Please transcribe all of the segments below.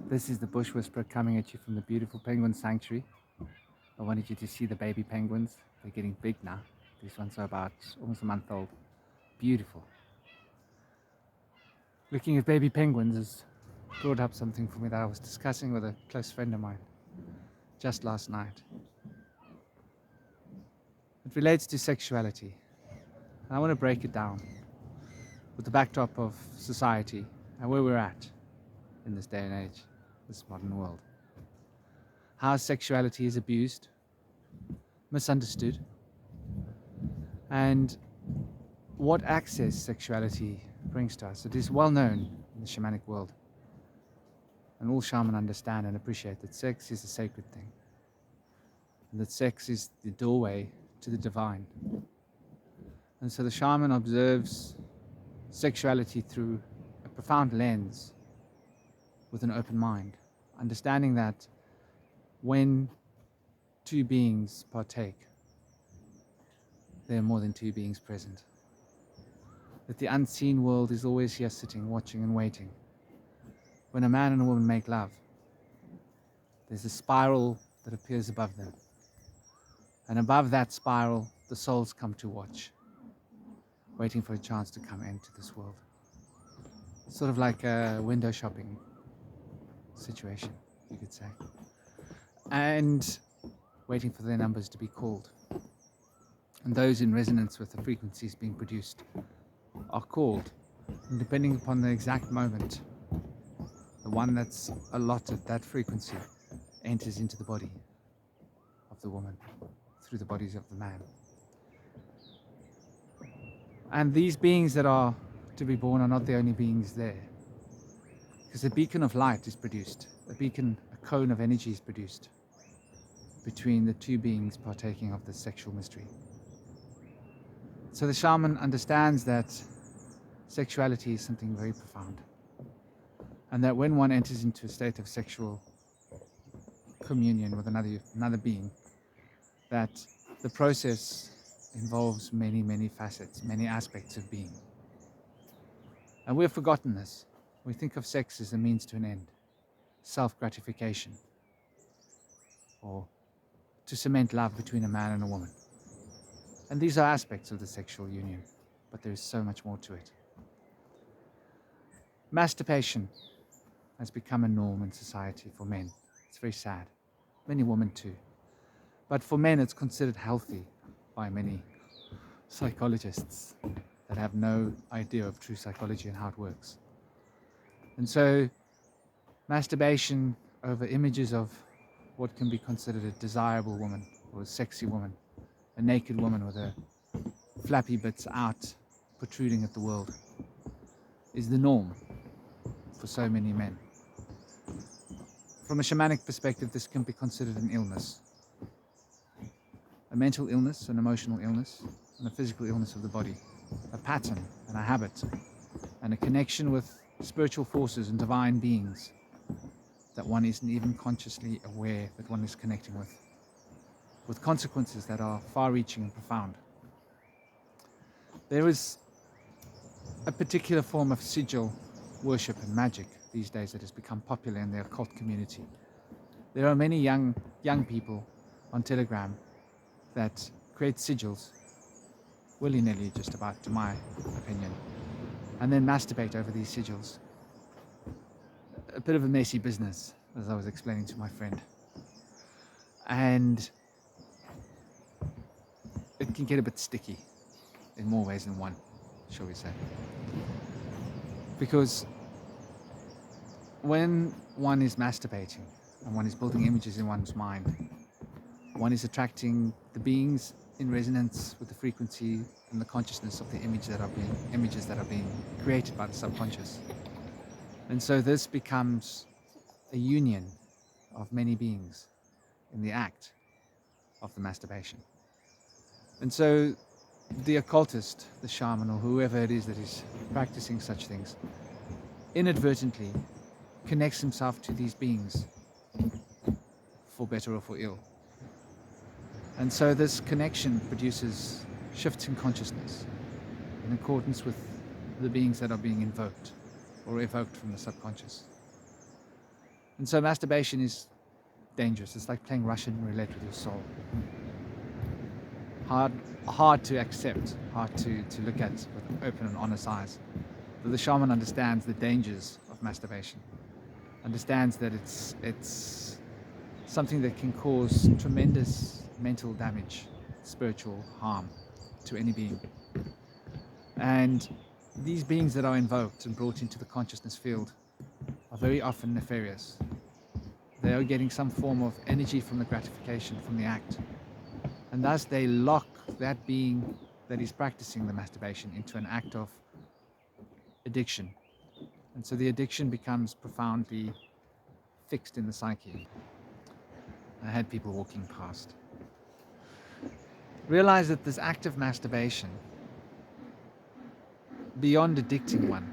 This is the Bush Whisperer coming at you from the beautiful penguin sanctuary. I wanted you to see the baby penguins. They're getting big now. These ones are about almost a month old. Beautiful. Looking at baby penguins has brought up something for me that I was discussing with a close friend of mine just last night. It relates to sexuality. And I want to break it down with the backdrop of society and where we're at in this day and age, this modern world. How sexuality is abused, misunderstood, and what access sexuality brings to us. It is well known in the shamanic world, and all shaman understand and appreciate that sex is a sacred thing, and that sex is the doorway to the divine. And so the shaman observes sexuality through a profound lens with an open mind, understanding that when two beings partake, there are more than two beings present. That the unseen world is always here sitting, watching and waiting. When a man and a woman make love, there's a spiral that appears above them. And above that spiral, the souls come to watch, waiting for a chance to come into this world. Sort of like a window shopping situation, you could say. And waiting for their numbers to be called. And those in resonance with the frequencies being produced are called. And depending upon the exact moment, the one that's allotted that frequency enters into the body of the woman through the bodies of the man. And these beings that are to be born are not the only beings there. Because a beacon of light is produced, a cone of energy is produced between the two beings partaking of the sexual mystery. So the shaman understands that sexuality is something very profound. And that when one enters into a state of sexual communion with another being, that the process involves many, many facets, many aspects of being. And we've forgotten this. We think of sex as a means to an end, self-gratification, or to cement love between a man and a woman. And these are aspects of the sexual union, but there is so much more to it. Masturbation has become a norm in society for men. It's very sad. Many women too. But for men, it's considered healthy by many psychologists that have no idea of true psychology and how it works. And so masturbation over images of what can be considered a desirable woman or a sexy woman, a naked woman with her flappy bits out protruding at the world, is the norm for so many men. From a shamanic perspective, this can be considered an illness. A mental illness, an emotional illness, and a physical illness of the body. A pattern and a habit, and a connection with spiritual forces and divine beings that one isn't even consciously aware that one is connecting with consequences that are far-reaching and profound. There is a particular form of sigil worship and magic these days that has become popular in the occult community. There are many young people on Telegram that create sigils, willy-nilly just about, to my opinion, and then masturbate over these sigils. A bit of a messy business, as I was explaining to my friend. And it can get a bit sticky in more ways than one, shall we say. Because when one is masturbating and one is building images in one's mind, one is attracting the beings in resonance with the frequency and the consciousness of the images that are being created by the subconscious. And so this becomes a union of many beings in the act of the masturbation. And so the occultist, the shaman, or whoever it is that is practicing such things, inadvertently connects himself to these beings, for better or for ill. And so this connection produces shifts in consciousness in accordance with the beings that are being invoked or evoked from the subconscious. And so masturbation is dangerous. It's like playing Russian roulette with your soul. Hard to accept, hard to look at with open and honest eyes. But the shaman understands the dangers of masturbation, understands that it's something that can cause tremendous mental damage, spiritual harm to any being. And these beings that are invoked and brought into the consciousness field are very often nefarious. They are getting some form of energy from the gratification, from the act. And thus they lock that being that is practicing the masturbation into an act of addiction. And so the addiction becomes profoundly fixed in the psyche. I had people walking past. Realize that this act of masturbation, beyond addicting one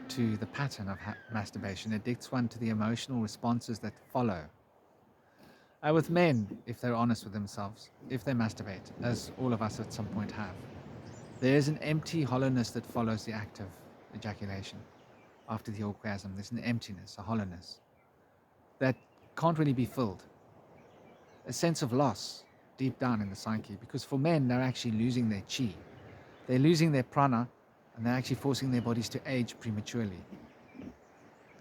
to the pattern of masturbation, addicts one to the emotional responses that follow. And with men, if they're honest with themselves, if they masturbate, as all of us at some point have, there is an empty hollowness that follows the act of ejaculation. After the orgasm, there's an emptiness, a hollowness that can't really be filled. A sense of loss deep down in the psyche, because for men, they're actually losing their chi. They're losing their prana, and they're actually forcing their bodies to age prematurely.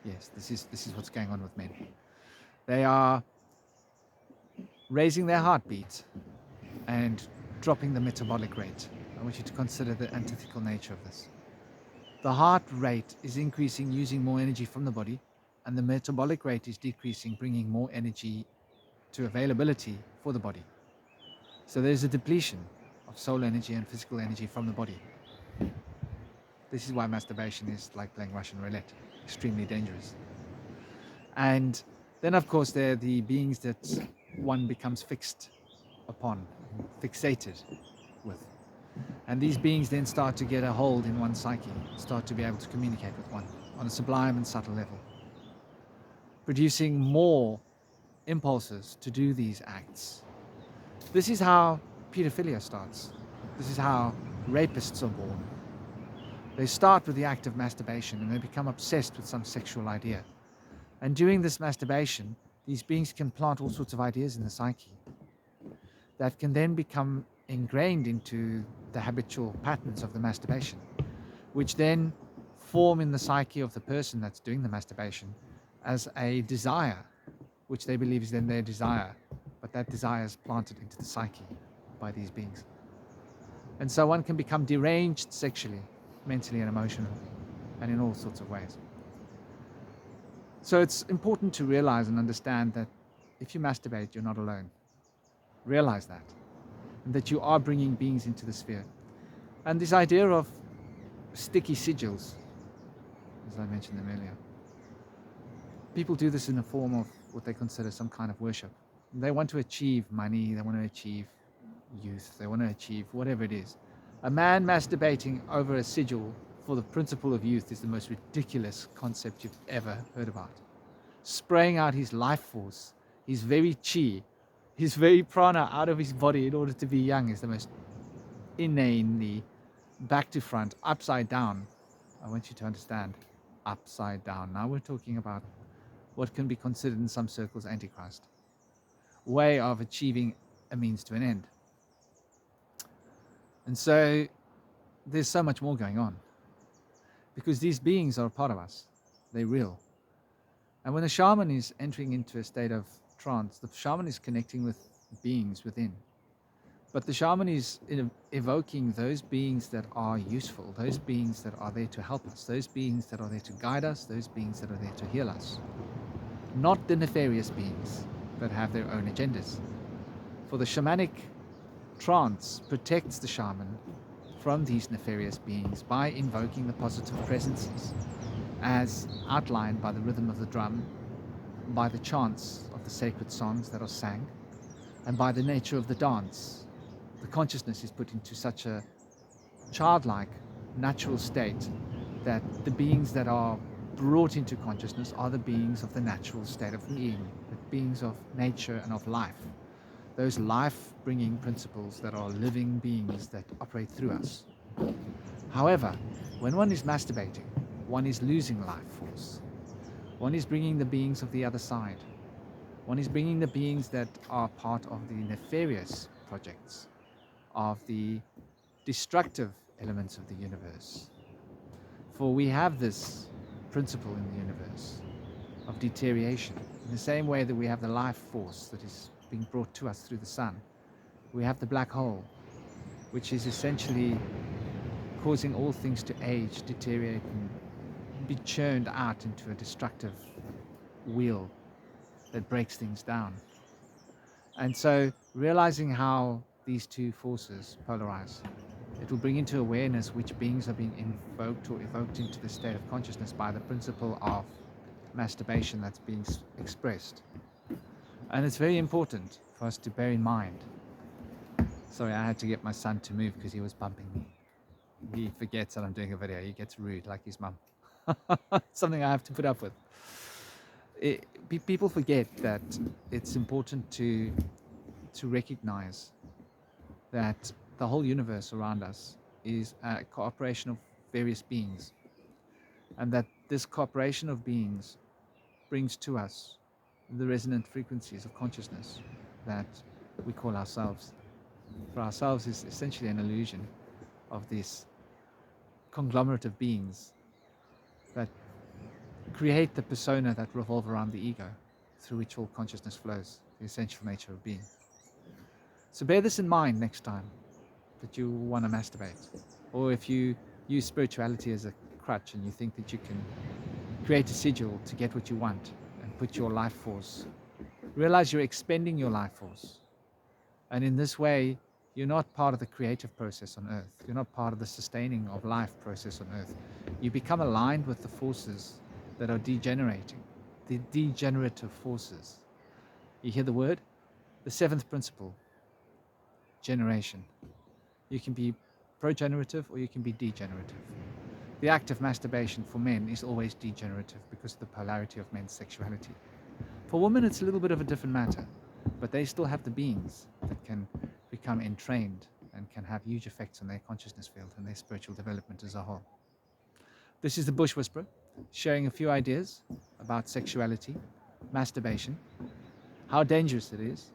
Yes, this is what's going on with men. They are raising their heartbeat and dropping the metabolic rate. I want you to consider the antithetical nature of this. The heart rate is increasing, using more energy from the body, and the metabolic rate is decreasing, bringing more energy to availability for the body. So there's a depletion of soul energy and physical energy from the body. This is why masturbation is like playing Russian roulette, extremely dangerous. And then, of course, there are the beings that one becomes fixed upon, fixated with. And these beings then start to get a hold in one's psyche, start to be able to communicate with one on a sublime and subtle level, producing more impulses to do these acts. This is how pedophilia starts. This is how rapists are born. They start with the act of masturbation and they become obsessed with some sexual idea. And during this masturbation, these beings can plant all sorts of ideas in the psyche that can then become ingrained into the habitual patterns of the masturbation, which then form in the psyche of the person that's doing the masturbation as a desire, which they believe is then their desire, but that desire is planted into the psyche by these beings. And so one can become deranged sexually, mentally and emotionally, and in all sorts of ways. So it's important to realize and understand that if you masturbate, you're not alone. Realize that, and that you are bringing beings into the sphere. And this idea of sticky sigils, as I mentioned them earlier, people do this in the form of what they consider some kind of worship. They want to achieve money, they want to achieve youth, they want to achieve whatever it is. A man masturbating over a sigil for the principle of youth is the most ridiculous concept you've ever heard about. Spraying out his life force, his very chi, his very prana out of his body in order to be young is the most inanely back to front, upside down. I want you to understand, upside down. Now we're talking about what can be considered in some circles Antichrist. Way of achieving a means to an end. And so there's so much more going on, because these beings are a part of us. They're real. And when a shaman is entering into a state of trance, the shaman is connecting with beings within. But the shaman is evoking those beings that are useful, those beings that are there to help us, those beings that are there to guide us, those beings that are there to heal us. Not the nefarious beings that have their own agendas. For the shamanic trance protects the shaman from these nefarious beings by invoking the positive presences as outlined by the rhythm of the drum, by the chants of the sacred songs that are sang, and by the nature of the dance. The consciousness is put into such a childlike, natural state that the beings that are brought into consciousness are the beings of the natural state of being, the beings of nature and of life. Those life-bringing principles that are living beings that operate through us. However, when one is masturbating, one is losing life force. One is bringing the beings of the other side. One is bringing the beings that are part of the nefarious projects, of the destructive elements of the universe. For we have this principle in the universe of deterioration. In the same way that we have the life force that is being brought to us through the sun, we have the black hole, which is essentially causing all things to age, deteriorate, and be churned out into a destructive wheel that breaks things down. And so realizing how these two forces polarize, it will bring into awareness which beings are being invoked or evoked into the state of consciousness by the principle of masturbation that's being expressed. And it's very important for us to bear in mind. Sorry, I had to get my son to move because he was bumping me. He forgets that I'm doing a video. He gets rude like his mum. Something I have to put up with. People forget that it's important to recognize that the whole universe around us is a cooperation of various beings, and that this cooperation of beings brings to us the resonant frequencies of consciousness that we call ourselves. For ourselves is essentially an illusion of this conglomerate of beings that create the persona that revolve around the ego, through which all consciousness flows, the essential nature of being. So bear this in mind next time that you want to masturbate, or if you use spirituality as a crutch and you think that you can create a sigil to get what you want and put your life force, realize you're expending your life force. And in this way, you're not part of the creative process on earth. You're not part of the sustaining of life process on earth. You become aligned with the forces that are degenerating, the degenerative forces. You hear the word? The seventh principle, generation. You can be progenerative or you can be degenerative. The act of masturbation for men is always degenerative because of the polarity of men's sexuality. For women, it's a little bit of a different matter, but they still have the beings that can become entrained and can have huge effects on their consciousness field and their spiritual development as a whole. This is the Bush Whisperer, sharing a few ideas about sexuality, masturbation, how dangerous it is,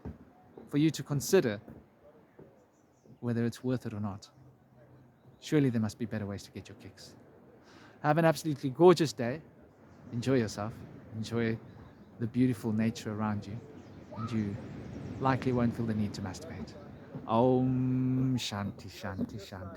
for you to consider whether it's worth it or not. Surely there must be better ways to get your kicks. Have an absolutely gorgeous day. Enjoy yourself. Enjoy the beautiful nature around you. And you likely won't feel the need to masturbate. Om Shanti Shanti Shanti.